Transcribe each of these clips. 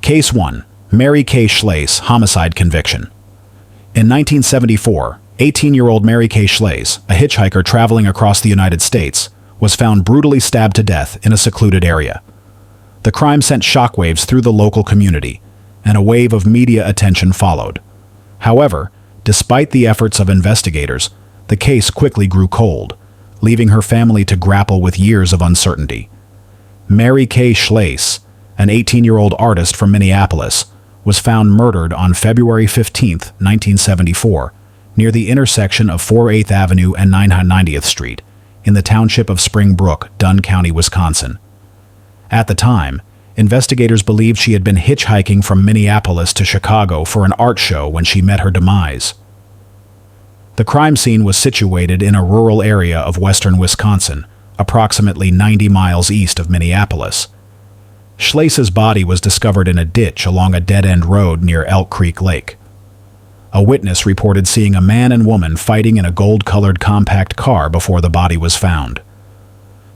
Case 1. Mary Kay Schlase, homicide conviction. In 1974, 18-year-old Mary Kay Schlase, a hitchhiker traveling across the United States, was found brutally stabbed to death in a secluded area. The crime sent shockwaves through the local community, and a wave of media attention followed. However, despite the efforts of investigators, the case quickly grew cold, leaving her family to grapple with years of uncertainty. Mary Kay Schlase, an 18-year-old artist from Minneapolis, was found murdered on February 15, 1974, near the intersection of 4/8th Avenue and 990th Street, in the township of Spring Brook, Dunn County, Wisconsin. At the time, investigators believed she had been hitchhiking from Minneapolis to Chicago for an art show when she met her demise. The crime scene was situated in a rural area of western Wisconsin, approximately 90 miles east of Minneapolis. Schlase's body was discovered in a ditch along a dead-end road near Elk Creek Lake. A witness reported seeing a man and woman fighting in a gold-colored compact car before the body was found.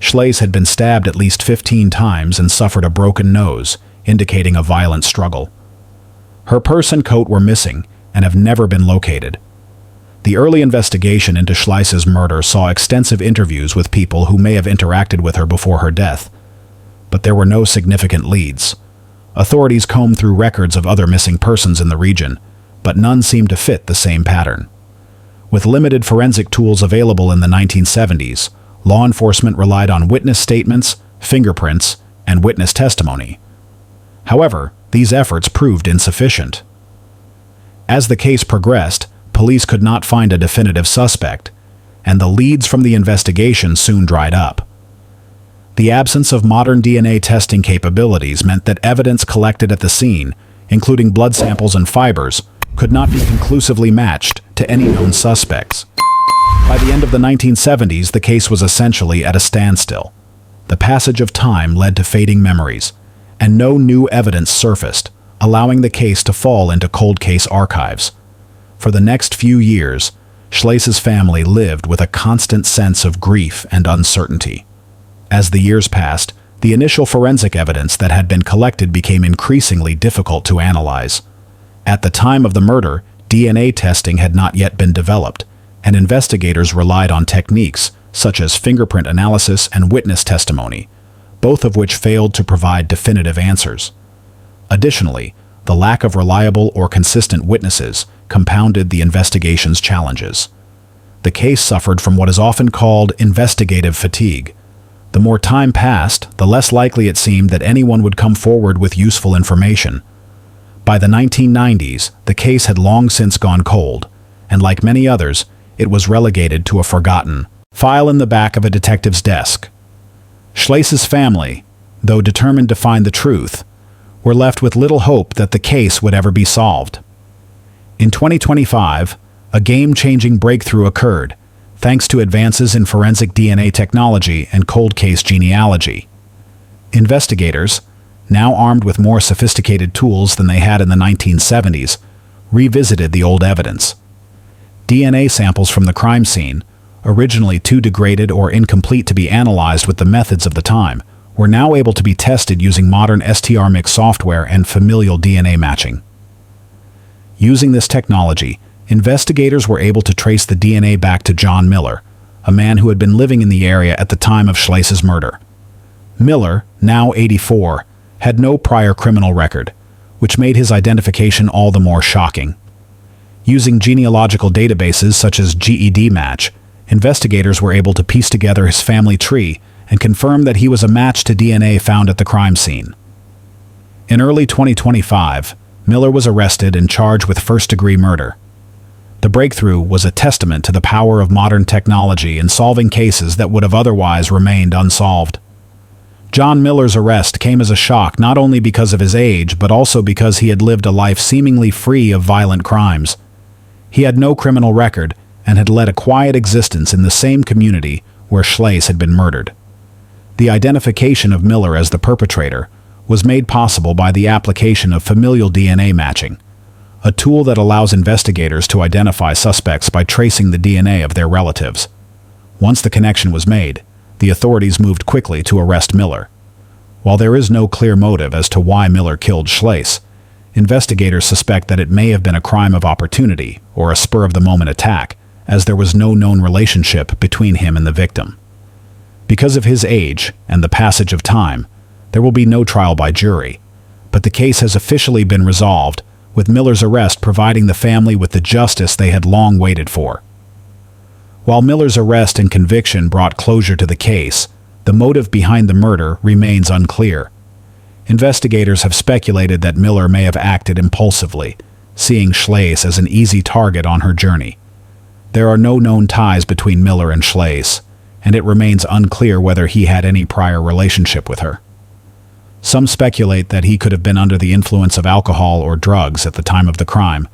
Schlase had been stabbed at least 15 times and suffered a broken nose, indicating a violent struggle. Her purse and coat were missing and have never been located. The early investigation into Schlase's murder saw extensive interviews with people who may have interacted with her before her death, but there were no significant leads. Authorities combed through records of other missing persons in the region, but none seemed to fit the same pattern. With limited forensic tools available in the 1970s, law enforcement relied on witness statements, fingerprints, and witness testimony. However, these efforts proved insufficient. As the case progressed, police could not find a definitive suspect, and the leads from the investigation soon dried up. The absence of modern DNA testing capabilities meant that evidence collected at the scene, including blood samples and fibers, could not be conclusively matched to any known suspects. By the end of the 1970s, the case was essentially at a standstill. The passage of time led to fading memories, and no new evidence surfaced, allowing the case to fall into cold case archives. For the next few years, Schlase's family lived with a constant sense of grief and uncertainty. As the years passed, the initial forensic evidence that had been collected became increasingly difficult to analyze. At the time of the murder, DNA testing had not yet been developed, and investigators relied on techniques such as fingerprint analysis and witness testimony, both of which failed to provide definitive answers. Additionally, the lack of reliable or consistent witnesses compounded the investigation's challenges. The case suffered from what is often called investigative fatigue. The more time passed, the less likely it seemed that anyone would come forward with useful information. By the 1990s, the case had long since gone cold, and like many others, it was relegated to a forgotten file in the back of a detective's desk. Schlase's family, though determined to find the truth, were left with little hope that the case would ever be solved. In 2025, a game-changing breakthrough occurred, thanks to advances in forensic DNA technology and cold case genealogy. Investigators, now armed with more sophisticated tools than they had in the 1970s, revisited the old evidence. DNA samples from the crime scene, originally too degraded or incomplete to be analyzed with the methods of the time, were now able to be tested using modern STR-mix software and familial DNA matching. Using this technology, investigators were able to trace the DNA back to John Miller, a man who had been living in the area at the time of Schlase's murder. Miller, now 84, had no prior criminal record, which made his identification all the more shocking. Using genealogical databases such as GEDmatch, investigators were able to piece together his family tree and confirm that he was a match to DNA found at the crime scene. In early 2025, Miller was arrested and charged with first-degree murder. The breakthrough was a testament to the power of modern technology in solving cases that would have otherwise remained unsolved. John Miller's arrest came as a shock not only because of his age, but also because he had lived a life seemingly free of violent crimes. He had no criminal record and had led a quiet existence in the same community where Schlase had been murdered. The identification of Miller as the perpetrator was made possible by the application of familial DNA matching, a tool that allows investigators to identify suspects by tracing the DNA of their relatives. Once the connection was made, the authorities moved quickly to arrest Miller. While there is no clear motive as to why Miller killed Schlase, investigators suspect that it may have been a crime of opportunity or a spur-of-the-moment attack, as there was no known relationship between him and the victim. Because of his age and the passage of time, there will be no trial by jury, but the case has officially been resolved, with Miller's arrest providing the family with the justice they had long waited for. While Miller's arrest and conviction brought closure to the case, the motive behind the murder remains unclear. Investigators have speculated that Miller may have acted impulsively, seeing Schlase as an easy target on her journey. There are no known ties between Miller and Schlase, and it remains unclear whether he had any prior relationship with her. Some speculate that he could have been under the influence of alcohol or drugs at the time of the crime,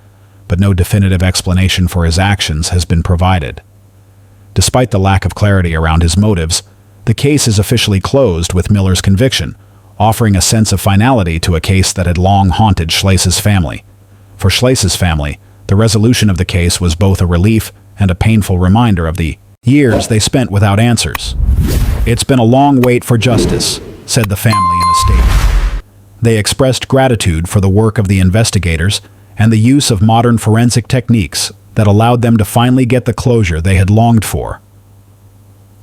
but no definitive explanation for his actions has been provided. Despite the lack of clarity around his motives, the case is officially closed with Miller's conviction, offering a sense of finality to a case that had long haunted Schlase's family. For Schlase's family, the resolution of the case was both a relief and a painful reminder of the years they spent without answers. "It's been a long wait for justice," said the family in a statement. They expressed gratitude for the work of the investigators and the use of modern forensic techniques that allowed them to finally get the closure they had longed for.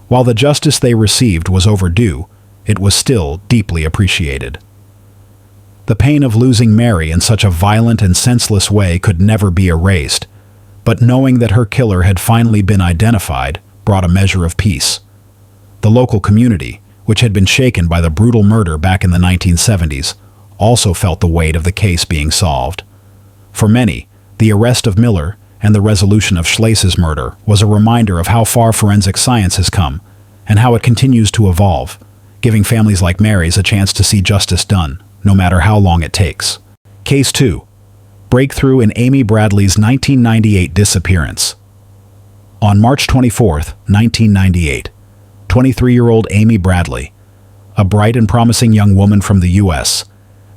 While the justice they received was overdue, it was still deeply appreciated. The pain of losing Mary in such a violent and senseless way could never be erased, but knowing that her killer had finally been identified brought a measure of peace. The local community, which had been shaken by the brutal murder back in the 1970s, also felt the weight of the case being solved. For many, the arrest of Miller and the resolution of Schlase's murder was a reminder of how far forensic science has come and how it continues to evolve, giving families like Mary's a chance to see justice done, no matter how long it takes. Case 2. Breakthrough in Amy Bradley's 1998 disappearance. On March 24, 1998, 23-year-old Amy Bradley, a bright and promising young woman from the U.S.,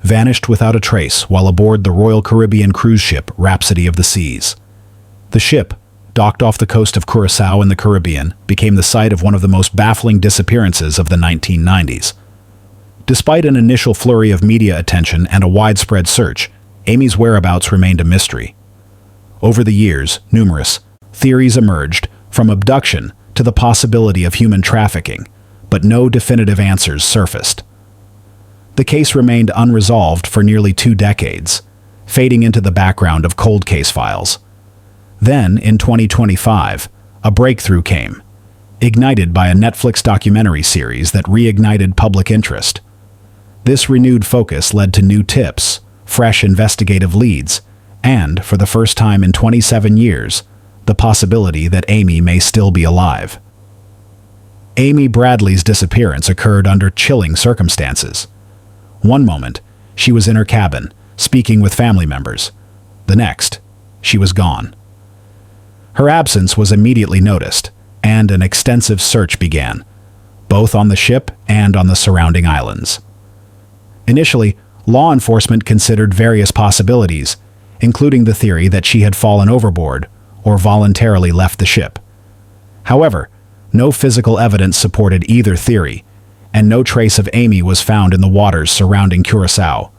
vanished without a trace while aboard the Royal Caribbean cruise ship Rhapsody of the Seas. The ship, docked off the coast of Curaçao in the Caribbean, became the site of one of the most baffling disappearances of the 1990s. Despite an initial flurry of media attention and a widespread search, Amy's whereabouts remained a mystery. Over the years, numerous theories emerged, from abduction to the possibility of human trafficking, but no definitive answers surfaced. The case remained unresolved for nearly 2 decades, fading into the background of cold case files. Then, in 2025, a breakthrough came, ignited by a Netflix documentary series that reignited public interest. This renewed focus led to new tips, fresh investigative leads, and, for the first time in 27 years, the possibility that Amy may still be alive. Amy Bradley's disappearance occurred under chilling circumstances. One moment, she was in her cabin, speaking with family members. The next, she was gone. Her absence was immediately noticed, and an extensive search began, both on the ship and on the surrounding islands. Initially, law enforcement considered various possibilities, including the theory that she had fallen overboard or voluntarily left the ship. However, no physical evidence supported either theory, and no trace of Amy was found in the waters surrounding Curaçao.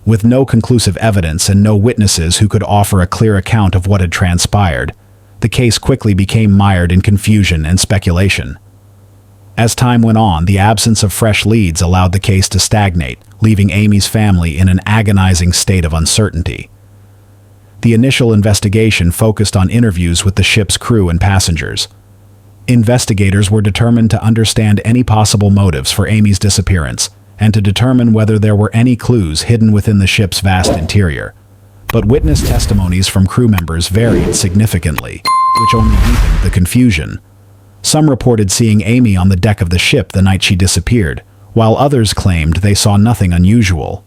With no conclusive evidence and no witnesses who could offer a clear account of what had transpired, the case quickly became mired in confusion and speculation. As time went on, the absence of fresh leads allowed the case to stagnate, leaving Amy's family in an agonizing state of uncertainty. The initial investigation focused on interviews with the ship's crew and passengers. Investigators were determined to understand any possible motives for Amy's disappearance and to determine whether there were any clues hidden within the ship's vast interior. But witness testimonies from crew members varied significantly, which only deepened the confusion. Some reported seeing Amy on the deck of the ship the night she disappeared, while others claimed they saw nothing unusual.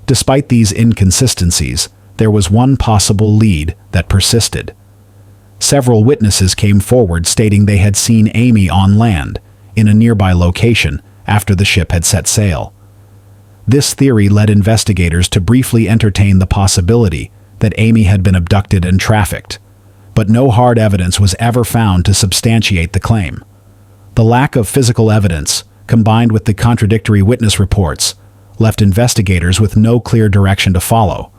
Despite these inconsistencies, there was one possible lead that persisted. Several witnesses came forward stating they had seen Amy on land, in a nearby location, after the ship had set sail. This theory led investigators to briefly entertain the possibility that Amy had been abducted and trafficked, but no hard evidence was ever found to substantiate the claim. The lack of physical evidence, combined with the contradictory witness reports, left investigators with no clear direction to follow.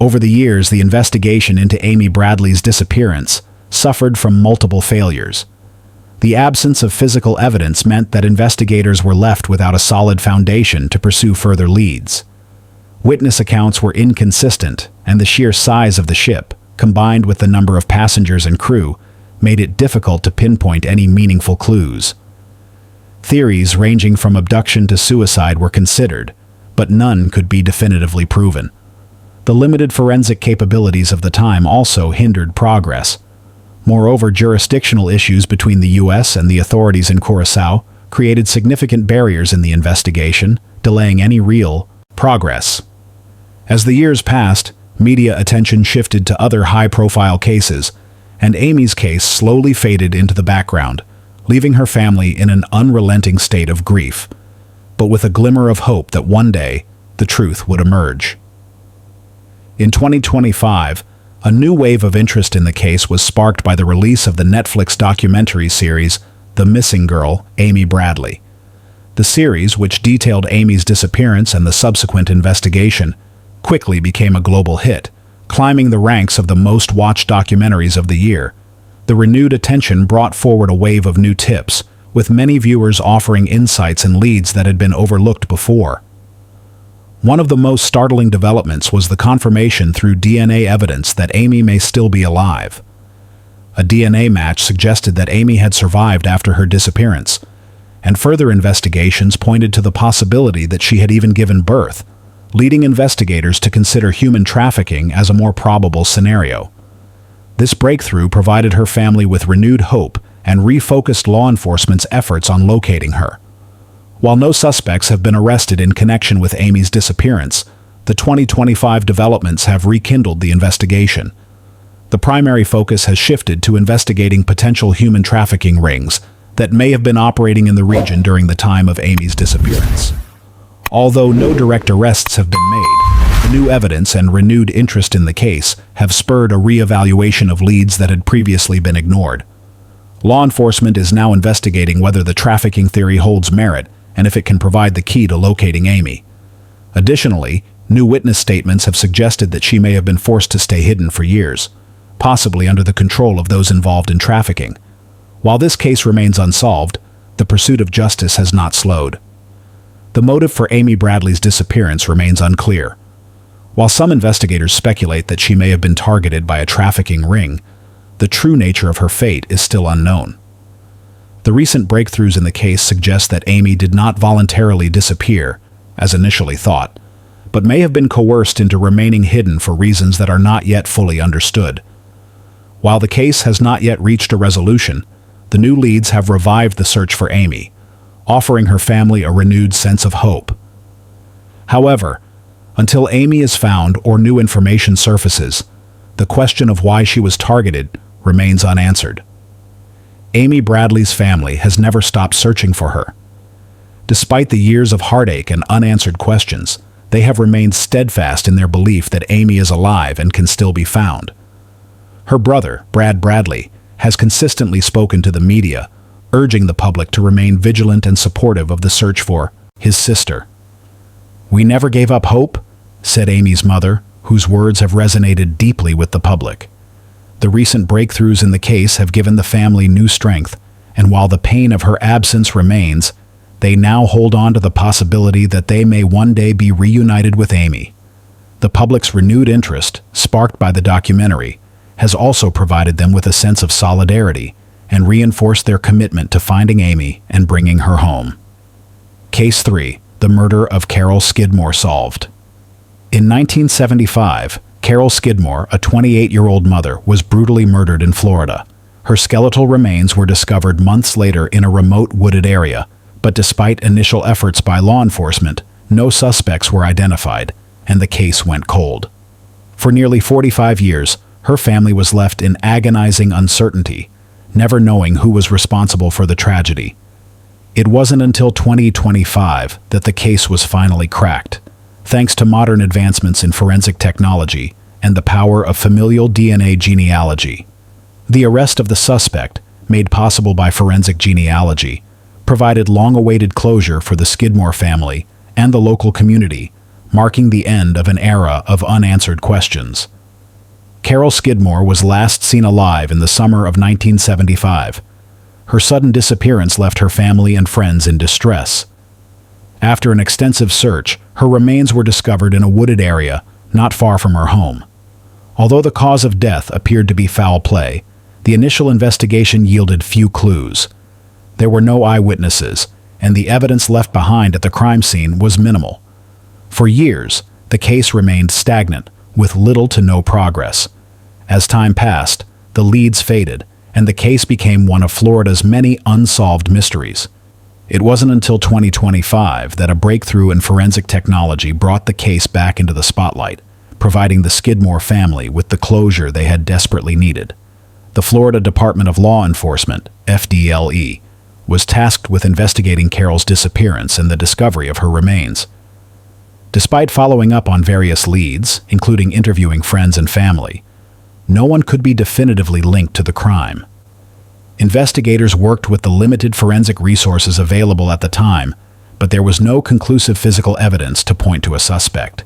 Over the years, the investigation into Amy Bradley's disappearance suffered from multiple failures. The absence of physical evidence meant that investigators were left without a solid foundation to pursue further leads. Witness accounts were inconsistent, and the sheer size of the ship, combined with the number of passengers and crew, made it difficult to pinpoint any meaningful clues. Theories ranging from abduction to suicide were considered, but none could be definitively proven. The limited forensic capabilities of the time also hindered progress. Moreover, jurisdictional issues between the U.S. and the authorities in Curaçao created significant barriers in the investigation, delaying any real progress. As the years passed, media attention shifted to other high-profile cases, and Amy's case slowly faded into the background, leaving her family in an unrelenting state of grief, but with a glimmer of hope that one day the truth would emerge. In 2025, a new wave of interest in the case was sparked by the release of the Netflix documentary series The Missing Girl, Amy Bradley. The series, which detailed Amy's disappearance and the subsequent investigation, quickly became a global hit, climbing the ranks of the most-watched documentaries of the year. The renewed attention brought forward a wave of new tips, with many viewers offering insights and leads that had been overlooked before. One of the most startling developments was the confirmation through DNA evidence that Amy may still be alive. A DNA match suggested that Amy had survived after her disappearance, and further investigations pointed to the possibility that she had even given birth, leading investigators to consider human trafficking as a more probable scenario. This breakthrough provided her family with renewed hope and refocused law enforcement's efforts on locating her. While no suspects have been arrested in connection with Amy's disappearance, the 2025 developments have rekindled the investigation. The primary focus has shifted to investigating potential human trafficking rings that may have been operating in the region during the time of Amy's disappearance. Although no direct arrests have been made, the new evidence and renewed interest in the case have spurred a re-evaluation of leads that had previously been ignored. Law enforcement is now investigating whether the trafficking theory holds merit and if it can provide the key to locating Amy. Additionally, new witness statements have suggested that she may have been forced to stay hidden for years, possibly under the control of those involved in trafficking. While this case remains unsolved, the pursuit of justice has not slowed. The motive for Amy Bradley's disappearance remains unclear. While some investigators speculate that she may have been targeted by a trafficking ring, the true nature of her fate is still unknown. The recent breakthroughs in the case suggest that Amy did not voluntarily disappear, as initially thought, but may have been coerced into remaining hidden for reasons that are not yet fully understood. While the case has not yet reached a resolution, the new leads have revived the search for Amy, offering her family a renewed sense of hope. However, until Amy is found or new information surfaces, the question of why she was targeted remains unanswered. Amy Bradley's family has never stopped searching for her. Despite the years of heartache and unanswered questions, they have remained steadfast in their belief that Amy is alive and can still be found. Her brother, Brad Bradley, has consistently spoken to the media, urging the public to remain vigilant and supportive of the search for his sister. "We never gave up hope," said Amy's mother, whose words have resonated deeply with the public. The recent breakthroughs in the case have given the family new strength, and while the pain of her absence remains, they now hold on to the possibility that they may one day be reunited with Amy. The public's renewed interest, sparked by the documentary, has also provided them with a sense of solidarity and reinforced their commitment to finding Amy and bringing her home. Case 3. The murder of Carol Skidmore solved. In 1975, Carol Skidmore, a 28-year-old mother, was brutally murdered in Florida. Her skeletal remains were discovered months later in a remote wooded area, but despite initial efforts by law enforcement, no suspects were identified, and the case went cold. For nearly 45 years, her family was left in agonizing uncertainty, never knowing who was responsible for the tragedy. It wasn't until 2025 that the case was finally cracked, thanks to modern advancements in forensic technology and the power of familial DNA genealogy. The arrest of the suspect, made possible by forensic genealogy, provided long-awaited closure for the Skidmore family and the local community, marking the end of an era of unanswered questions. Carol Skidmore was last seen alive in the summer of 1975. Her sudden disappearance left her family and friends in distress. After an extensive search, her remains were discovered in a wooded area not far from her home. Although the cause of death appeared to be foul play, the initial investigation yielded few clues. There were no eyewitnesses, and the evidence left behind at the crime scene was minimal. For years, the case remained stagnant, with little to no progress. As time passed, the leads faded, and the case became one of Florida's many unsolved mysteries. It wasn't until 2025 that a breakthrough in forensic technology brought the case back into the spotlight, providing the Skidmore family with the closure they had desperately needed. The Florida Department of Law Enforcement, FDLE, was tasked with investigating Carol's disappearance and the discovery of her remains. Despite following up on various leads, including interviewing friends and family, no one could be definitively linked to the crime. Investigators worked with the limited forensic resources available at the time, but there was no conclusive physical evidence to point to a suspect.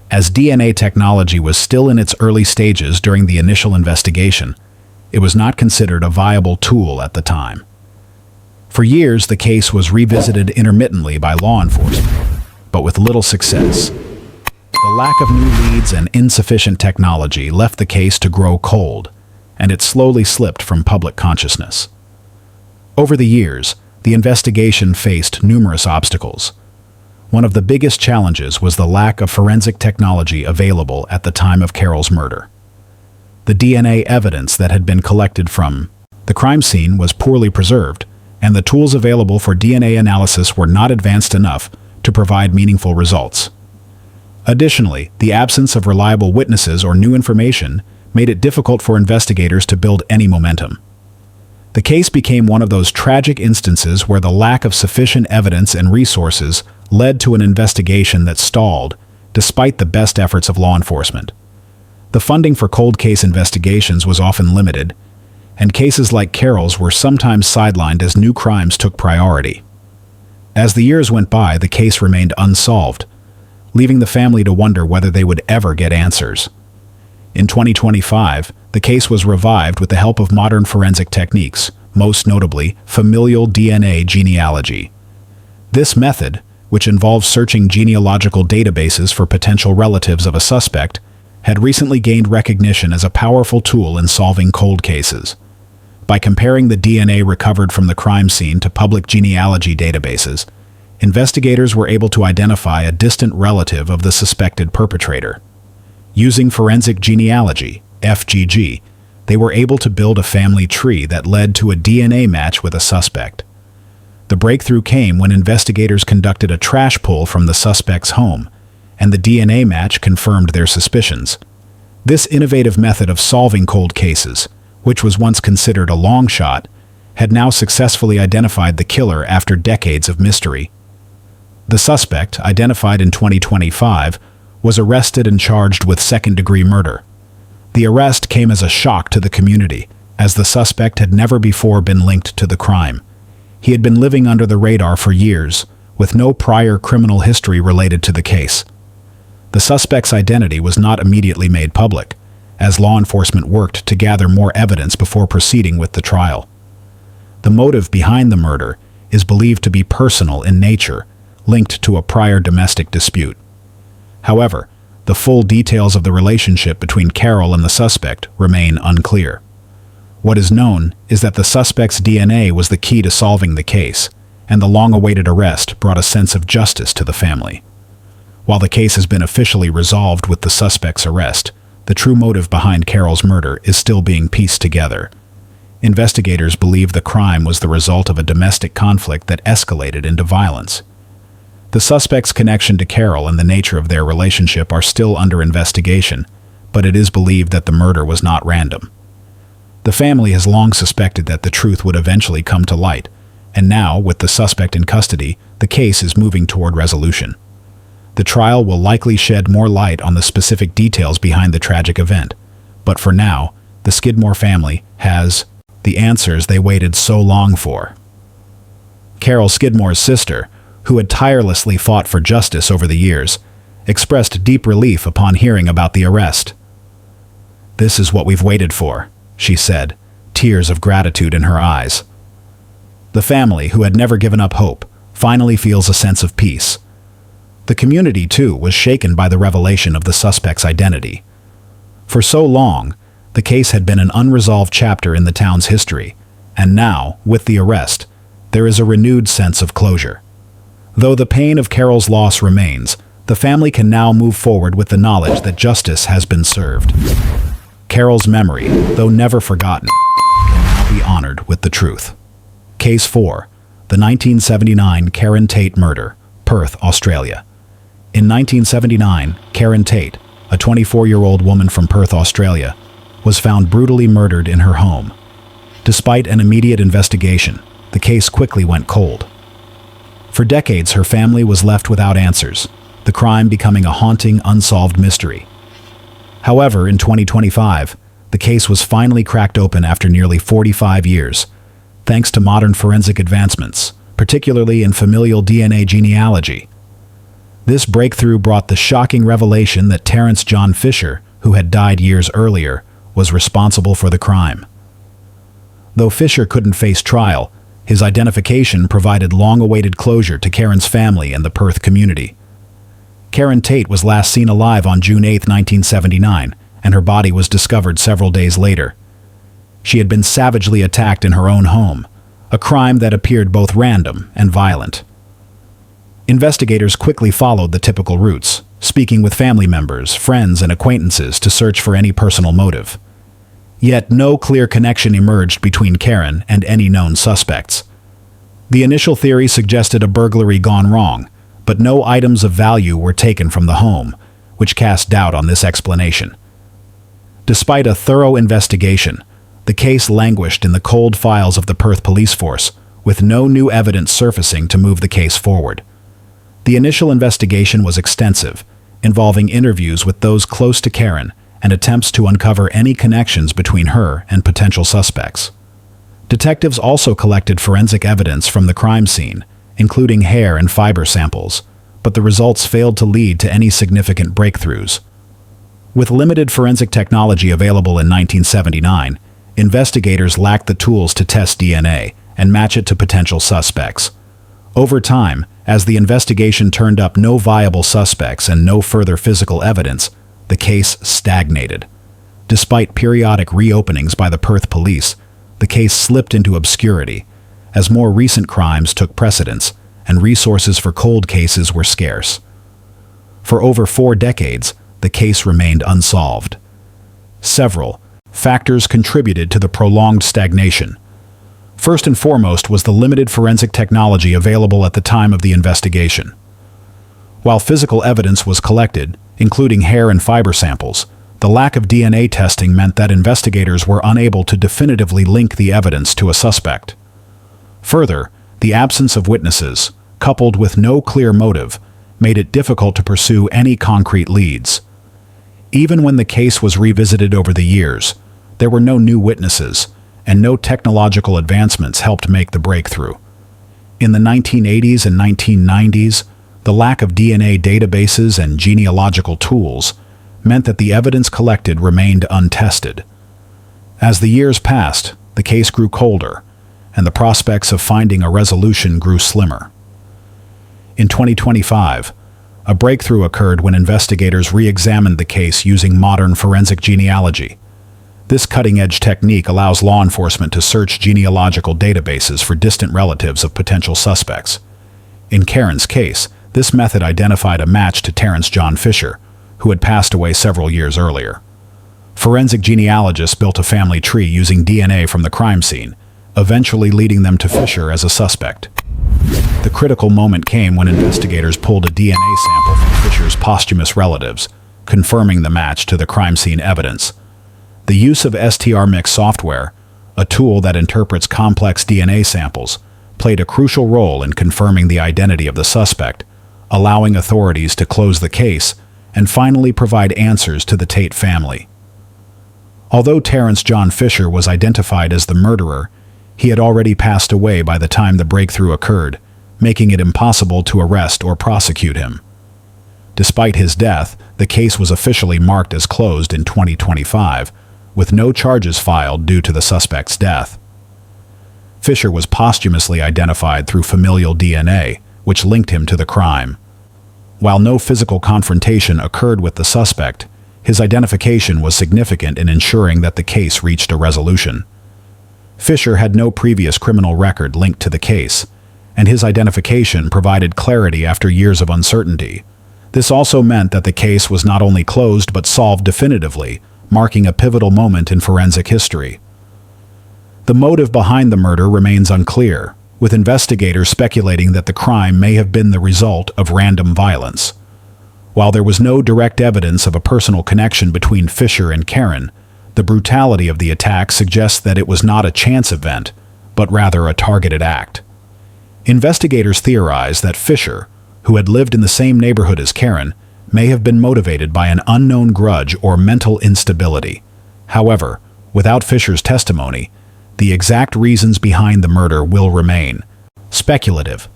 As DNA technology was still in its early stages during the initial investigation, it was not considered a viable tool at the time. For years, the case was revisited intermittently by law enforcement, but with little success. The lack of new leads and insufficient technology left the case to grow cold, and it slowly slipped from public consciousness. Over the years, the investigation faced numerous obstacles. One of the biggest challenges was the lack of forensic technology available at the time of Carol's murder. The DNA evidence that had been collected from the crime scene was poorly preserved, and the tools available for DNA analysis were not advanced enough to provide meaningful results. Additionally, the absence of reliable witnesses or new information made it difficult for investigators to build any momentum. The case became one of those tragic instances where the lack of sufficient evidence and resources led to an investigation that stalled, despite the best efforts of law enforcement. The funding for cold case investigations was often limited, and cases like Carol's were sometimes sidelined as new crimes took priority. As the years went by, the case remained unsolved, leaving the family to wonder whether they would ever get answers. In 2025, the case was revived with the help of modern forensic techniques, most notably familial DNA genealogy. This method, which involves searching genealogical databases for potential relatives of a suspect, had recently gained recognition as a powerful tool in solving cold cases. By comparing the DNA recovered from the crime scene to public genealogy databases, investigators were able to identify a distant relative of the suspected perpetrator. Using forensic genealogy, FGG, they were able to build a family tree that led to a DNA match with a suspect. The breakthrough came when investigators conducted a trash pull from the suspect's home, and the DNA match confirmed their suspicions. This innovative method of solving cold cases, which was once considered a long shot, had now successfully identified the killer after decades of mystery. The suspect, identified in 2025, was arrested and charged with second-degree murder. The arrest came as a shock to the community, as the suspect had never before been linked to the crime. He had been living under the radar for years, with no prior criminal history related to the case. The suspect's identity was not immediately made public, as law enforcement worked to gather more evidence before proceeding with the trial. The motive behind the murder is believed to be personal in nature, linked to a prior domestic dispute. However, the full details of the relationship between Carol and the suspect remain unclear. What is known is that the suspect's DNA was the key to solving the case, and the long-awaited arrest brought a sense of justice to the family. While the case has been officially resolved with the suspect's arrest, the true motive behind Carol's murder is still being pieced together. Investigators believe the crime was the result of a domestic conflict that escalated into violence. The suspect's connection to Carol and the nature of their relationship are still under investigation, but it is believed that the murder was not random. The family has long suspected that the truth would eventually come to light, and now, with the suspect in custody, the case is moving toward resolution. The trial will likely shed more light on the specific details behind the tragic event, but for now, the Skidmore family has the answers they waited so long for. Carol Skidmore's sister, who had tirelessly fought for justice over the years, expressed deep relief upon hearing about the arrest. "This is what we've waited for," she said, tears of gratitude in her eyes. The family, who had never given up hope, finally feels a sense of peace. The community, too, was shaken by the revelation of the suspect's identity. For so long, the case had been an unresolved chapter in the town's history, and now, with the arrest, there is a renewed sense of closure. Though the pain of Carol's loss remains, the family can now move forward with the knowledge that justice has been served. Carol's memory, though never forgotten, can now be honored with the truth. Case 4. The 1979 Karen Tate murder, Perth, Australia. In 1979, Karen Tate, a 24-year-old woman from Perth, Australia, was found brutally murdered in her home. Despite an immediate investigation, the case quickly went cold. For decades, her family was left without answers, the crime becoming a haunting, unsolved mystery. However, in 2025, the case was finally cracked open after nearly 45 years, thanks to modern forensic advancements, particularly in familial DNA genealogy. This breakthrough brought the shocking revelation that Terrence John Fisher, who had died years earlier, was responsible for the crime. Though Fisher couldn't face trial, his identification provided long-awaited closure to Karen's family and the Perth community. Karen Tate was last seen alive on June 8, 1979, and her body was discovered several days later. She had been savagely attacked in her own home, a crime that appeared both random and violent. Investigators quickly followed the typical routes, speaking with family members, friends, and acquaintances to search for any personal motive. Yet no clear connection emerged between Karen and any known suspects. The initial theory suggested a burglary gone wrong, but no items of value were taken from the home, which cast doubt on this explanation. Despite a thorough investigation, the case languished in the cold files of the Perth police force, with no new evidence surfacing to move the case forward. The initial investigation was extensive, involving interviews with those close to Karen and attempts to uncover any connections between her and potential suspects. Detectives also collected forensic evidence from the crime scene, including hair and fiber samples, but the results failed to lead to any significant breakthroughs. With limited forensic technology available in 1979, investigators lacked the tools to test DNA and match it to potential suspects. Over time, as the investigation turned up no viable suspects and no further physical evidence, the case stagnated. Despite periodic reopenings by the Perth police, the case slipped into obscurity, as more recent crimes took precedence and resources for cold cases were scarce. For over 4 decades, the case remained unsolved. Several factors contributed to the prolonged stagnation. First and foremost was the limited forensic technology available at the time of the investigation. While physical evidence was collected, including hair and fiber samples, the lack of DNA testing meant that investigators were unable to definitively link the evidence to a suspect. Further, the absence of witnesses, coupled with no clear motive, made it difficult to pursue any concrete leads. Even when the case was revisited over the years, there were no new witnesses, and no technological advancements helped make the breakthrough. In the 1980s and 1990s, the lack of DNA databases and genealogical tools meant that the evidence collected remained untested. As the years passed, the case grew colder, and the prospects of finding a resolution grew slimmer. In 2025, a breakthrough occurred when investigators re-examined the case using modern forensic genealogy. This cutting-edge technique allows law enforcement to search genealogical databases for distant relatives of potential suspects. In Karen's case, this method identified a match to Terrence John Fisher, who had passed away several years earlier. Forensic genealogists built a family tree using DNA from the crime scene, eventually leading them to Fisher as a suspect. The critical moment came when investigators pulled a DNA sample from Fisher's posthumous relatives, confirming the match to the crime scene evidence. The use of STR-Mix software, a tool that interprets complex DNA samples, played a crucial role in confirming the identity of the suspect, allowing authorities to close the case and finally provide answers to the Tate family. Although Terrence John Fisher was identified as the murderer, He had already passed away by the time the breakthrough occurred, making it impossible to arrest or prosecute him. Despite his death, the case was officially marked as closed in 2025, with no charges filed due to the suspect's death. Fisher was posthumously identified through familial DNA, which linked him to the crime. While no physical confrontation occurred with the suspect, his identification was significant in ensuring that the case reached a resolution. Fisher had no previous criminal record linked to the case, and his identification provided clarity after years of uncertainty. This also meant that the case was not only closed but solved definitively, marking a pivotal moment in forensic history. The motive behind the murder remains unclear, with investigators speculating that the crime may have been the result of random violence. While there was no direct evidence of a personal connection between Fisher and Karen, the brutality of the attack suggests that it was not a chance event, but rather a targeted act. Investigators theorize that Fisher, who had lived in the same neighborhood as Karen, may have been motivated by an unknown grudge or mental instability. However, without Fisher's testimony, the exact reasons behind the murder will remain speculative.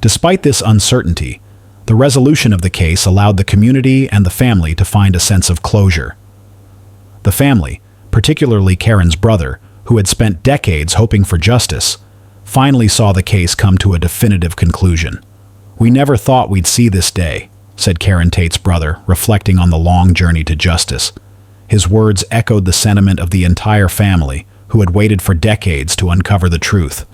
Despite this uncertainty, the resolution of the case allowed the community and the family to find a sense of closure. The family, particularly Karen's brother, who had spent decades hoping for justice, finally saw the case come to a definitive conclusion. "We never thought we'd see this day," said Karen Tate's brother, reflecting on the long journey to justice. His words echoed the sentiment of the entire family, who had waited for decades to uncover the truth.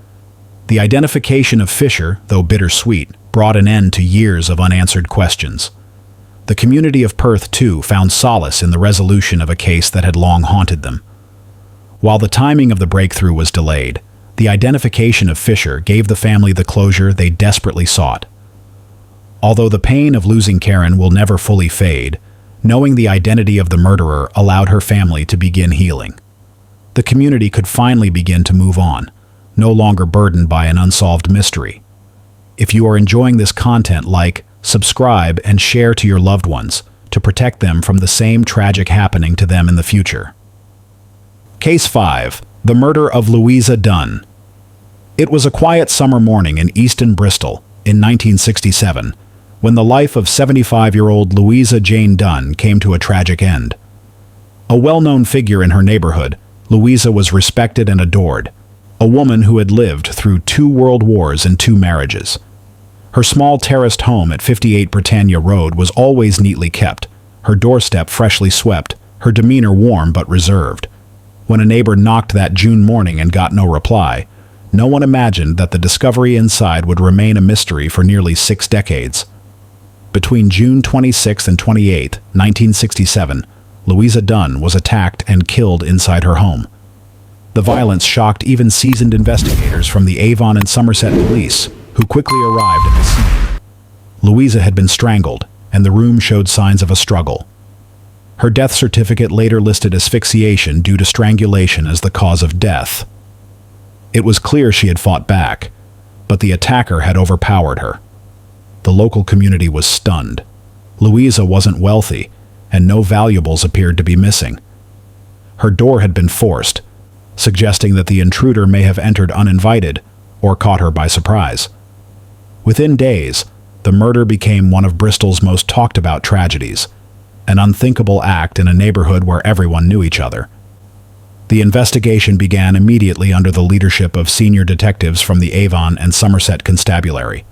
The identification of Fisher, though bittersweet, brought an end to years of unanswered questions. The community of Perth, too, found solace in the resolution of a case that had long haunted them. While the timing of the breakthrough was delayed, the identification of Fisher gave the family the closure they desperately sought. Although the pain of losing Karen will never fully fade, knowing the identity of the murderer allowed her family to begin healing. The community could finally begin to move on, no longer burdened by an unsolved mystery. If you are enjoying this content, like, subscribe, and share to your loved ones to protect them from the same tragic happening to them in the future. Case 5. The Murder of Louisa Dunn. It was a quiet summer morning in Easton, Bristol, in 1967, when the life of 75-year-old Louisa Jane Dunn came to a tragic end. A well-known figure in her neighborhood, Louisa was respected and adored, a woman who had lived through 2 world wars and 2 marriages. Her small terraced home at 58 Britannia Road was always neatly kept, her doorstep freshly swept, her demeanor warm but reserved. When a neighbor knocked that June morning and got no reply, no one imagined that the discovery inside would remain a mystery for nearly 6 decades. Between June 26 and 28, 1967, Louisa Dunn was attacked and killed inside her home. The violence shocked even seasoned investigators from the Avon and Somerset police, who quickly arrived at the scene. Louisa had been strangled, and the room showed signs of a struggle. Her death certificate later listed asphyxiation due to strangulation as the cause of death. It was clear she had fought back, but the attacker had overpowered her. The local community was stunned. Louisa wasn't wealthy, and no valuables appeared to be missing. Her door had been forced, suggesting that the intruder may have entered uninvited or caught her by surprise. Within days, the murder became one of Bristol's most talked about tragedies, an unthinkable act in a neighborhood where everyone knew each other. The investigation began immediately under the leadership of senior detectives from the Avon and Somerset Constabulary.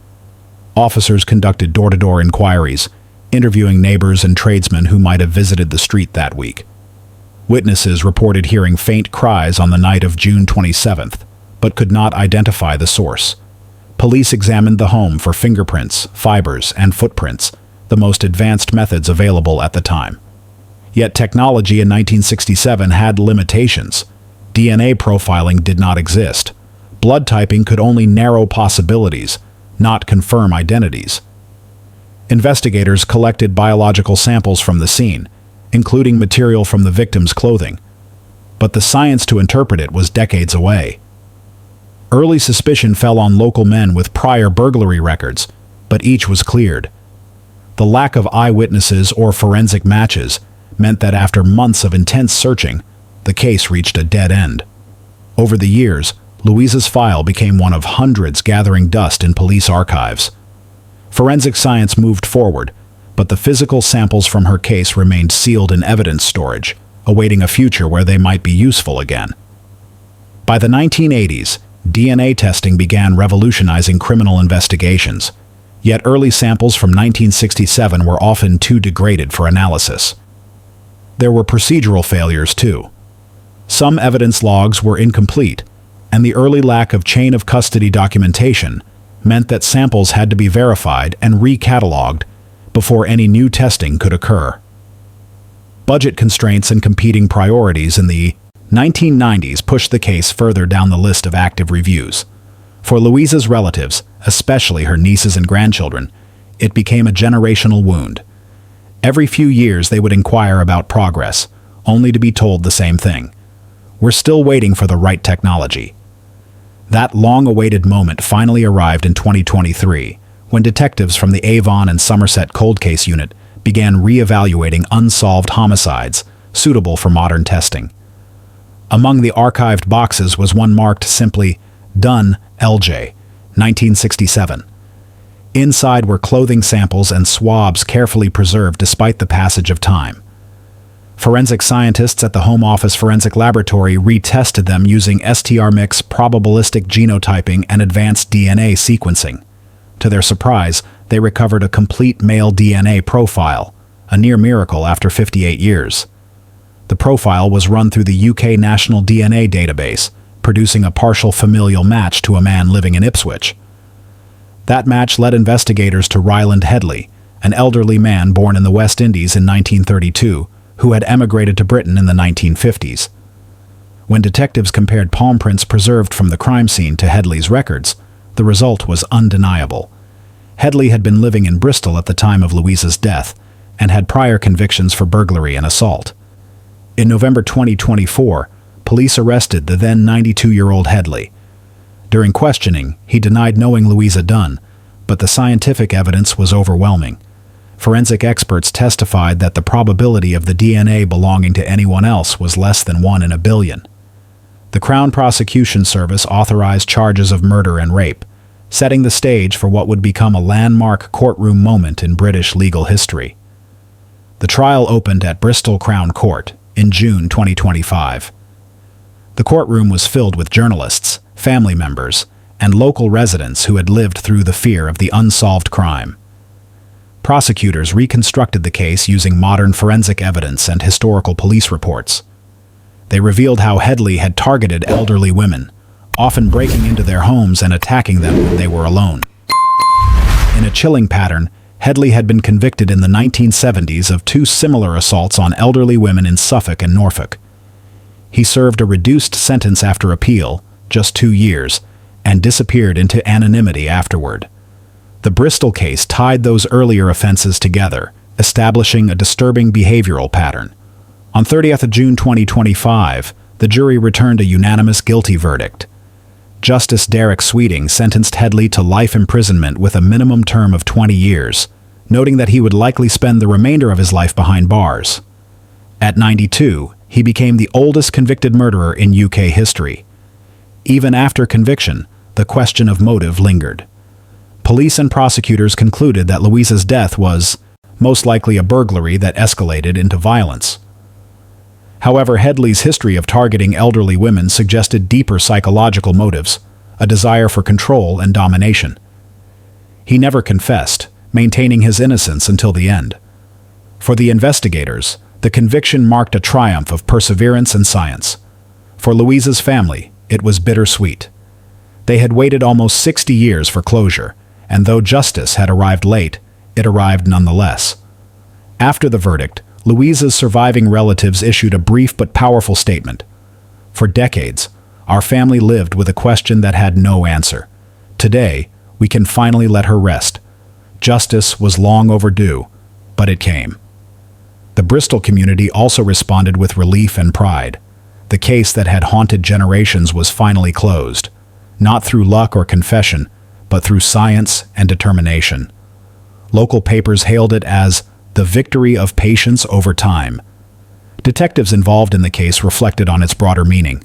Officers conducted door-to-door inquiries, interviewing neighbors and tradesmen who might have visited the street that week. Witnesses reported hearing faint cries on the night of June 27th, but could not identify the source. Police examined the home for fingerprints, fibers, and footprints, the most advanced methods available at the time. Yet technology in 1967 had limitations. DNA profiling did not exist. Blood typing could only narrow possibilities, not confirm identities. Investigators collected biological samples from the scene, including material from the victim's clothing, but the science to interpret it was decades away. Early suspicion fell on local men with prior burglary records, but each was cleared. The lack of eyewitnesses or forensic matches meant that after months of intense searching, the case reached a dead end. Over the years, Louisa's file became one of hundreds gathering dust in police archives. Forensic science moved forward, but the physical samples from her case remained sealed in evidence storage, awaiting a future where they might be useful again. By the 1980s, DNA testing began revolutionizing criminal investigations, yet early samples from 1967 were often too degraded for analysis. There were procedural failures too. Some evidence logs were incomplete, and the early lack of chain of custody documentation meant that samples had to be verified and recatalogued before any new testing could occur. Budget constraints and competing priorities in the 1990s pushed the case further down the list of active reviews. For Louisa's relatives, especially her nieces and grandchildren, it became a generational wound. Every few years they would inquire about progress, only to be told the same thing. We're still waiting for the right technology. That long-awaited moment finally arrived in 2023, when detectives from the Avon and Somerset Cold Case Unit began re-evaluating unsolved homicides suitable for modern testing. Among the archived boxes was one marked simply, "Done, LJ, 1967. Inside were clothing samples and swabs carefully preserved despite the passage of time. Forensic scientists at the Home Office Forensic Laboratory retested them using STR-mix probabilistic genotyping and advanced DNA sequencing. To their surprise, they recovered a complete male DNA profile, a near miracle after 58 years. The profile was run through the UK National DNA Database, producing a partial familial match to a man living in Ipswich. That match led investigators to Ryland Headley, an elderly man born in the West Indies in 1932, who had emigrated to Britain in the 1950s. When detectives compared palm prints preserved from the crime scene to Headley's records, the result was undeniable. Headley had been living in Bristol at the time of Louisa's death and had prior convictions for burglary and assault. In November 2024, police arrested the then 92-year-old Headley. During questioning, he denied knowing Louisa Dunn, but the scientific evidence was overwhelming. Forensic experts testified that the probability of the DNA belonging to anyone else was less than 1 in a billion. The Crown Prosecution Service authorized charges of murder and rape, setting the stage for what would become a landmark courtroom moment in British legal history. The trial opened at Bristol Crown Court in June 2025. The courtroom was filled with journalists, family members, and local residents who had lived through the fear of the unsolved crime. Prosecutors reconstructed the case using modern forensic evidence and historical police reports. They revealed how Headley had targeted elderly women, often breaking into their homes and attacking them when they were alone. In a chilling pattern, Headley had been convicted in the 1970s of 2 similar assaults on elderly women in Suffolk and Norfolk. He served a reduced sentence after appeal, just 2 years, and disappeared into anonymity afterward. The Bristol case tied those earlier offenses together, establishing a disturbing behavioral pattern. On 30th of June 2025, the jury returned a unanimous guilty verdict. Justice Derek Sweeting sentenced Headley to life imprisonment with a minimum term of 20 years, noting that he would likely spend the remainder of his life behind bars. At 92, he became the oldest convicted murderer in UK history. Even after conviction, the question of motive lingered. Police and prosecutors concluded that Louisa's death was most likely a burglary that escalated into violence. However, Headley's history of targeting elderly women suggested deeper psychological motives, a desire for control and domination. He never confessed, maintaining his innocence until the end. For the investigators, the conviction marked a triumph of perseverance and science. For Louisa's family, it was bittersweet. They had waited almost 60 years for closure, and though justice had arrived late, it arrived nonetheless. After the verdict, Louisa's surviving relatives issued a brief but powerful statement. For decades, our family lived with a question that had no answer. Today, we can finally let her rest. Justice was long overdue, but it came. The Bristol community also responded with relief and pride. The case that had haunted generations was finally closed, not through luck or confession, but through science and determination. Local papers hailed it as the victory of patience over time. Detectives involved in the case reflected on its broader meaning.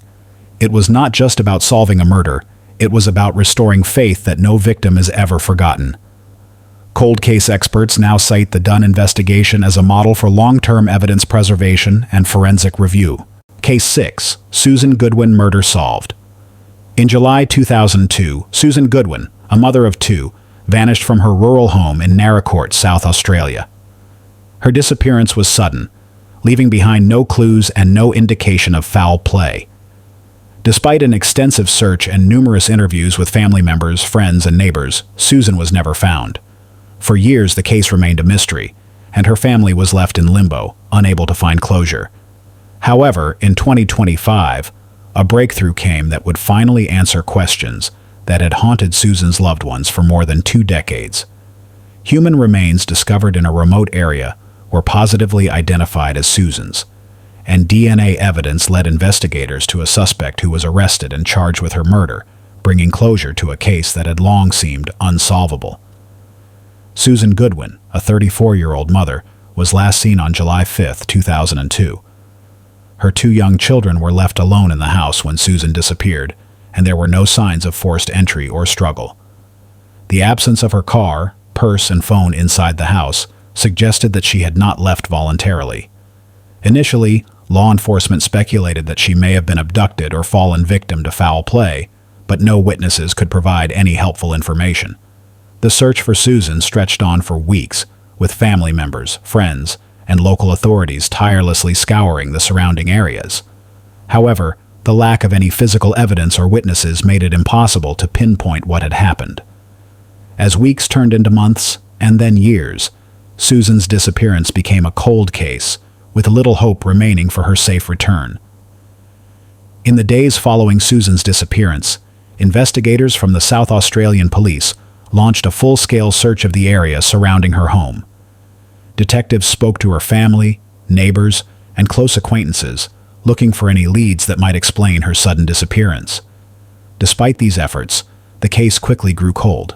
It was not just about solving a murder, it was about restoring faith that no victim is ever forgotten. Cold case experts now cite the Dunn investigation as a model for long-term evidence preservation and forensic review. Case 6. Susan Goodwin murder solved. In July 2002, Susan Goodwin, a mother of two, vanished from her rural home in Naracoorte, South Australia. Her disappearance was sudden, leaving behind no clues and no indication of foul play. Despite an extensive search and numerous interviews with family members, friends, and neighbors, Susan was never found. For years, the case remained a mystery, and her family was left in limbo, unable to find closure. However, in 2025, a breakthrough came that would finally answer questions that had haunted Susan's loved ones for more than 2 decades. Human remains discovered in a remote area were positively identified as Susan's, and DNA evidence led investigators to a suspect who was arrested and charged with her murder, bringing closure to a case that had long seemed unsolvable. Susan Goodwin, a 34-year-old mother, was last seen on July 5, 2002. Her 2 young children were left alone in the house when Susan disappeared, and there were no signs of forced entry or struggle. The absence of her car, purse, and phone inside the house suggested that she had not left voluntarily. Initially, law enforcement speculated that she may have been abducted or fallen victim to foul play, but no witnesses could provide any helpful information. The search for Susan stretched on for weeks, with family members, friends, and local authorities tirelessly scouring the surrounding areas. However, the lack of any physical evidence or witnesses made it impossible to pinpoint what had happened. As weeks turned into months, and then years, Susan's disappearance became a cold case, with little hope remaining for her safe return. In the days following Susan's disappearance, investigators from the South Australian Police launched a full-scale search of the area surrounding her home. Detectives spoke to her family, neighbors, and close acquaintances, looking for any leads that might explain her sudden disappearance. Despite these efforts, the case quickly grew cold.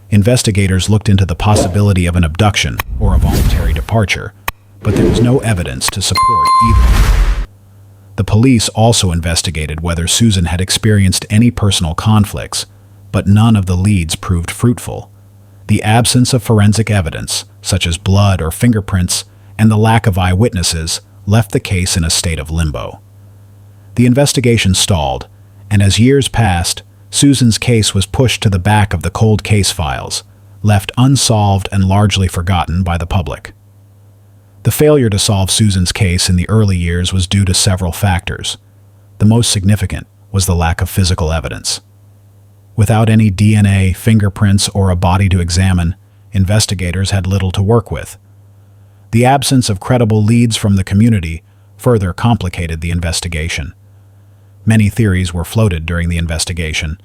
Investigators looked into the possibility of an abduction or a voluntary departure, but there was no evidence to support either. The police also investigated whether Susan had experienced any personal conflicts, but none of the leads proved fruitful. The absence of forensic evidence, such as blood or fingerprints, and the lack of eyewitnesses left the case in a state of limbo. The investigation stalled, and as years passed, Susan's case was pushed to the back of the cold case files, left unsolved and largely forgotten by the public. The failure to solve Susan's case in the early years was due to several factors. The most significant was the lack of physical evidence. Without any DNA, fingerprints, or a body to examine, investigators had little to work with. The absence of credible leads from the community further complicated the investigation. Many theories were floated during the investigation,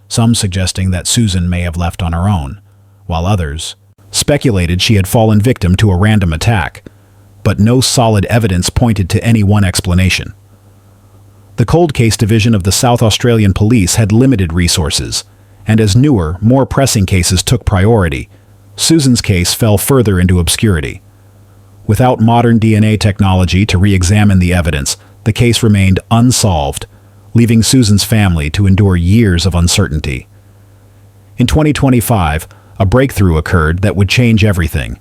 some suggesting that Susan may have left on her own, while others speculated she had fallen victim to a random attack, but no solid evidence pointed to any one explanation. The cold case division of the South Australian Police had limited resources, and as newer, more pressing cases took priority, Susan's case fell further into obscurity. Without modern DNA technology to re-examine the evidence, the case remained unsolved, leaving Susan's family to endure years of uncertainty. In 2025, a breakthrough occurred that would change everything.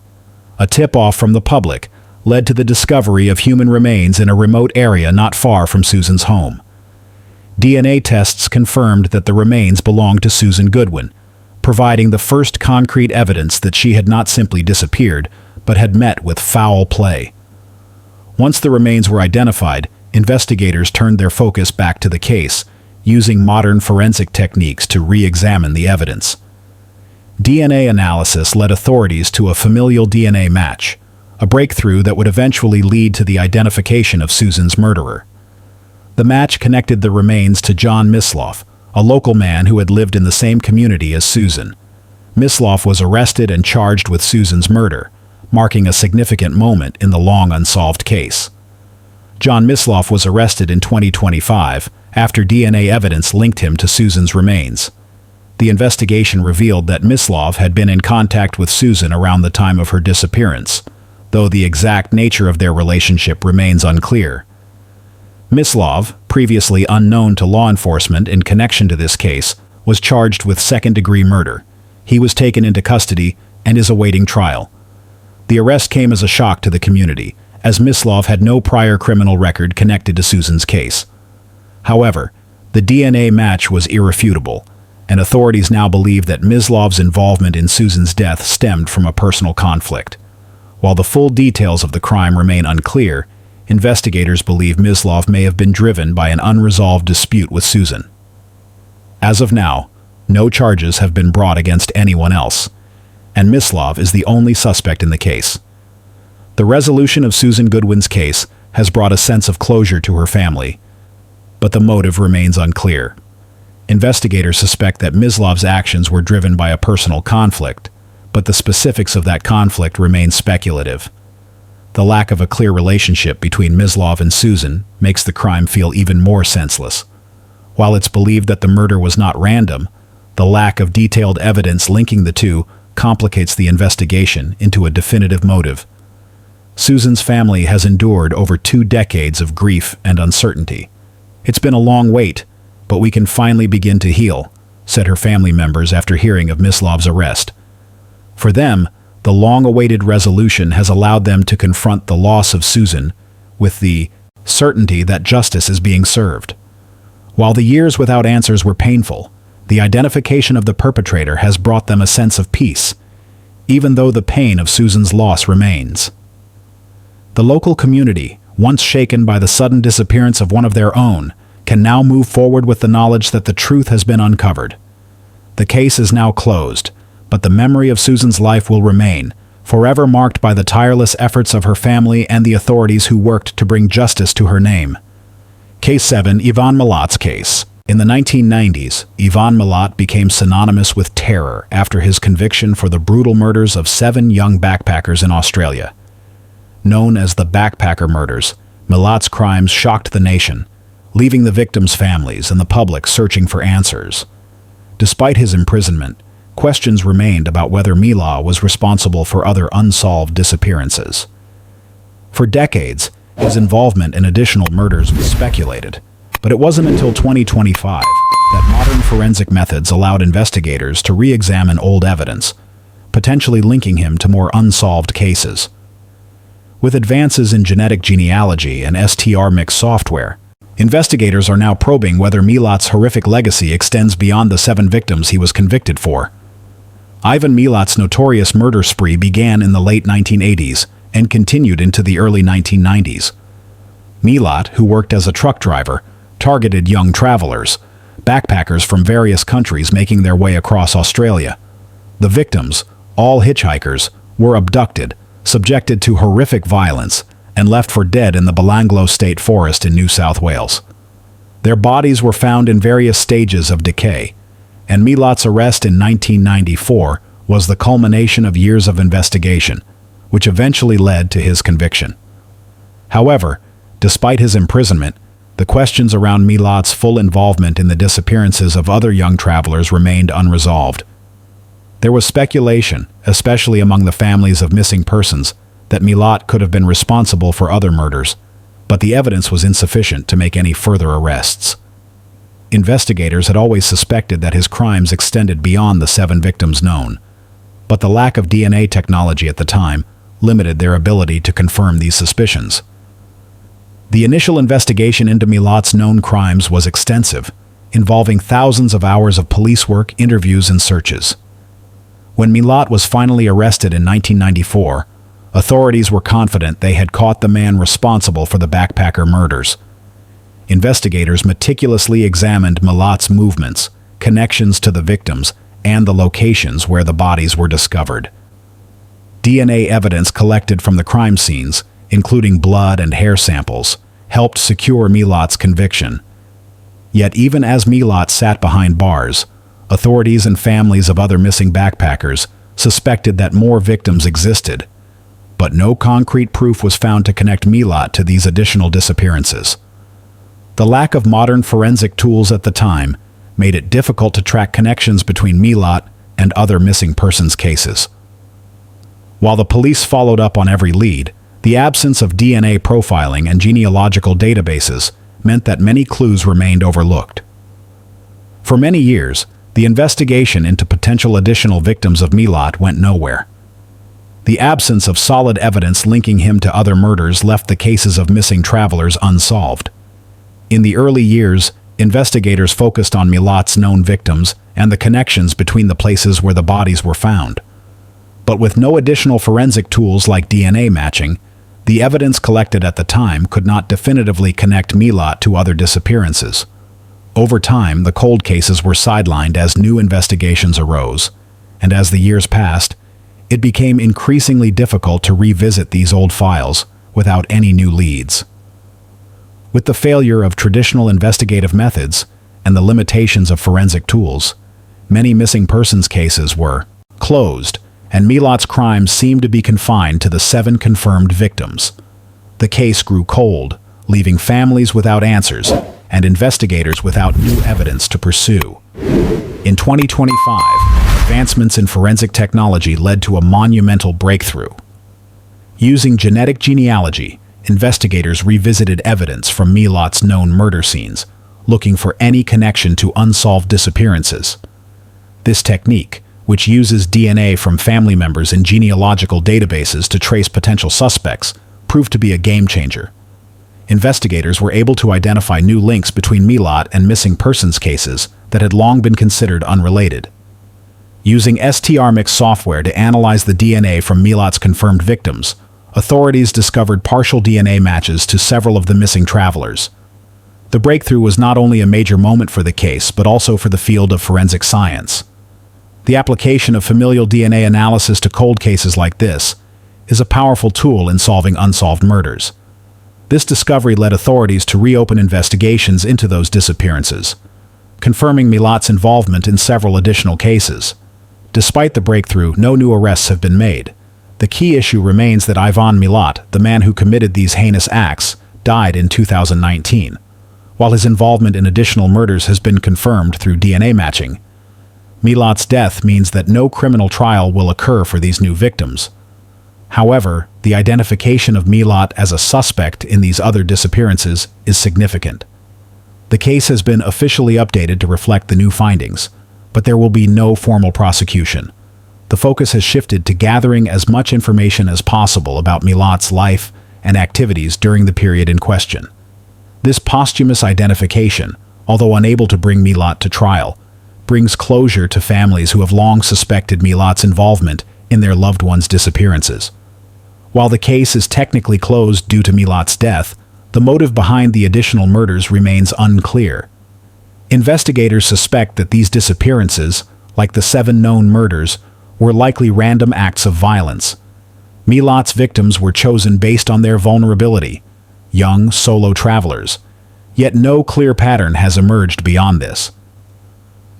A tip-off from the public led to the discovery of human remains in a remote area not far from Susan's home. DNA tests confirmed that the remains belonged to Susan Goodwin, providing the first concrete evidence that she had not simply disappeared, but had met with foul play. Once the remains were identified, investigators turned their focus back to the case, using modern forensic techniques to re-examine the evidence. DNA analysis led authorities to a familial DNA match, a breakthrough that would eventually lead to the identification of Susan's murderer. The match connected the remains to John Misloff, a local man who had lived in the same community as Susan. Misloff was arrested and charged with Susan's murder, marking a significant moment in the long unsolved case. John Misloff was arrested in 2025 after DNA evidence linked him to Susan's remains. The investigation revealed that Misloff had been in contact with Susan around the time of her disappearance, though the exact nature of their relationship remains unclear. Misloff, previously unknown to law enforcement in connection to this case, was charged with second-degree murder. He was taken into custody and is awaiting trial. The arrest came as a shock to the community, as Mislov had no prior criminal record connected to Susan's case. However, the DNA match was irrefutable, and authorities now believe that Mislov's involvement in Susan's death stemmed from a personal conflict. While the full details of the crime remain unclear, investigators believe Mislov may have been driven by an unresolved dispute with Susan. As of now, no charges have been brought against anyone else, and Mislov is the only suspect in the case. The resolution of Susan Goodwin's case has brought a sense of closure to her family, but the motive remains unclear. Investigators suspect that Mislov's actions were driven by a personal conflict, but the specifics of that conflict remain speculative. The lack of a clear relationship between Mislov and Susan makes the crime feel even more senseless. While it's believed that the murder was not random, the lack of detailed evidence linking the two complicates the investigation into a definitive motive. Susan's family has endured over 2 decades of grief and uncertainty. "It's been a long wait, but we can finally begin to heal," said her family members after hearing of Mislov's arrest. For them, the long-awaited resolution has allowed them to confront the loss of Susan with the certainty that justice is being served. While the years without answers were painful, the identification of the perpetrator has brought them a sense of peace, even though the pain of Susan's loss remains. The local community, once shaken by the sudden disappearance of one of their own, can now move forward with the knowledge that the truth has been uncovered. The case is now closed, but the memory of Susan's life will remain, forever marked by the tireless efforts of her family and the authorities who worked to bring justice to her name. Case 7, Ivan Milat's case. In the 1990s, Ivan Milat became synonymous with terror after his conviction for the brutal murders of 7 young backpackers in Australia. Known as the Backpacker Murders, Milat's crimes shocked the nation, leaving the victims' families and the public searching for answers. Despite his imprisonment, questions remained about whether Milat was responsible for other unsolved disappearances. For decades, his involvement in additional murders was speculated, but it wasn't until 2025 that modern forensic methods allowed investigators to re-examine old evidence, potentially linking him to more unsolved cases. With advances in genetic genealogy and STR-mix software, investigators are now probing whether Milat's horrific legacy extends beyond the 7 victims he was convicted for. Ivan Milat's notorious murder spree began in the late 1980s and continued into the early 1990s. Milat, who worked as a truck driver, targeted young travelers, backpackers from various countries making their way across Australia. The victims, all hitchhikers, were abducted, subjected to horrific violence, and left for dead in the Belanglo State Forest in New South Wales. Their bodies were found in various stages of decay, and Milat's arrest in 1994 was the culmination of years of investigation, which eventually led to his conviction. However, despite his imprisonment, the questions around Milat's full involvement in the disappearances of other young travelers remained unresolved. There was speculation, especially among the families of missing persons, that Milat could have been responsible for other murders, but the evidence was insufficient to make any further arrests. Investigators had always suspected that his crimes extended beyond the 7 victims known, but the lack of DNA technology at the time limited their ability to confirm these suspicions. The initial investigation into Milat's known crimes was extensive, involving thousands of hours of police work, interviews, and searches. When Milat was finally arrested in 1994, authorities were confident they had caught the man responsible for the backpacker murders. Investigators meticulously examined Milat's movements, connections to the victims, and the locations where the bodies were discovered. DNA evidence collected from the crime scenes, including blood and hair samples, helped secure Milat's conviction. Yet even as Milat sat behind bars, authorities and families of other missing backpackers suspected that more victims existed, but no concrete proof was found to connect Milat to these additional disappearances. The lack of modern forensic tools at the time made it difficult to track connections between Milat and other missing persons cases. While the police followed up on every lead, the absence of DNA profiling and genealogical databases meant that many clues remained overlooked. For many years, the investigation into potential additional victims of Milat went nowhere. The absence of solid evidence linking him to other murders left the cases of missing travelers unsolved. In the early years, investigators focused on Milat's known victims and the connections between the places where the bodies were found. But with no additional forensic tools like DNA matching, the evidence collected at the time could not definitively connect Milat to other disappearances. Over time, the cold cases were sidelined as new investigations arose, and as the years passed, it became increasingly difficult to revisit these old files without any new leads. With the failure of traditional investigative methods and the limitations of forensic tools, many missing persons cases were closed, and Milat's crimes seemed to be confined to the 7 confirmed victims. The case grew cold, leaving families without answers and investigators without new evidence to pursue. In 2025, advancements in forensic technology led to a monumental breakthrough. Using genetic genealogy, investigators revisited evidence from Milat's known murder scenes, looking for any connection to unsolved disappearances. This technique, which uses DNA from family members in genealogical databases to trace potential suspects, proved to be a game-changer. Investigators were able to identify new links between Milat and missing persons cases that had long been considered unrelated. Using STRmix software to analyze the DNA from Milat's confirmed victims, authorities discovered partial DNA matches to several of the missing travelers. The breakthrough was not only a major moment for the case, but also for the field of forensic science. The application of familial DNA analysis to cold cases like this is a powerful tool in solving unsolved murders. This discovery led authorities to reopen investigations into those disappearances, confirming Milat's involvement in several additional cases. Despite the breakthrough, no new arrests have been made. The key issue remains that Ivan Milat, the man who committed these heinous acts, died in 2019. While his involvement in additional murders has been confirmed through DNA matching, Milat's death means that no criminal trial will occur for these new victims. However, the identification of Milat as a suspect in these other disappearances is significant. The case has been officially updated to reflect the new findings, but there will be no formal prosecution. The focus has shifted to gathering as much information as possible about Milat's life and activities during the period in question. This posthumous identification, although unable to bring Milat to trial, brings closure to families who have long suspected Milat's involvement in their loved ones' disappearances. While the case is technically closed due to Milat's death, the motive behind the additional murders remains unclear. Investigators suspect that these disappearances, like the 7 known murders, were likely random acts of violence. Milat's victims were chosen based on their vulnerability, young solo travelers, yet no clear pattern has emerged beyond this.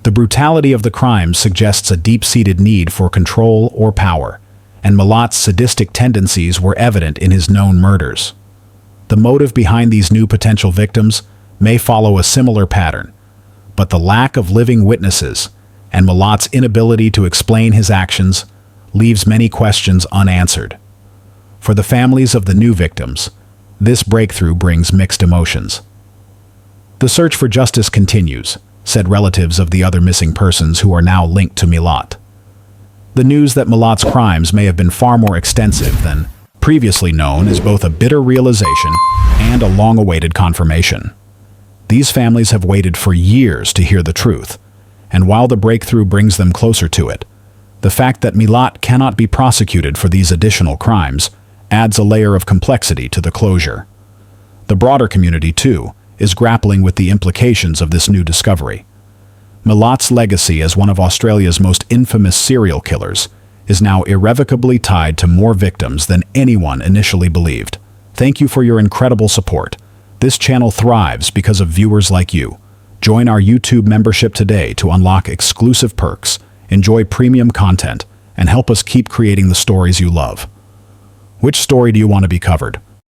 The brutality of the crimes suggests a deep-seated need for control or power, and Milat's sadistic tendencies were evident in his known murders. The motive behind these new potential victims may follow a similar pattern, but the lack of living witnesses and Milat's inability to explain his actions leaves many questions unanswered. For the families of the new victims, this breakthrough brings mixed emotions. The search for justice continues, said relatives of the other missing persons who are now linked to Milat. The news that Milat's crimes may have been far more extensive than previously known is both a bitter realization and a long-awaited confirmation. These families have waited for years to hear the truth, and while the breakthrough brings them closer to it, the fact that Milat cannot be prosecuted for these additional crimes adds a layer of complexity to the closure. The broader community, too, is grappling with the implications of this new discovery. Milat's legacy as one of Australia's most infamous serial killers is now irrevocably tied to more victims than anyone initially believed. Thank you for your incredible support. This channel thrives because of viewers like you. Join our YouTube membership today to unlock exclusive perks, enjoy premium content, and help us keep creating the stories you love. Which story do you want to be covered?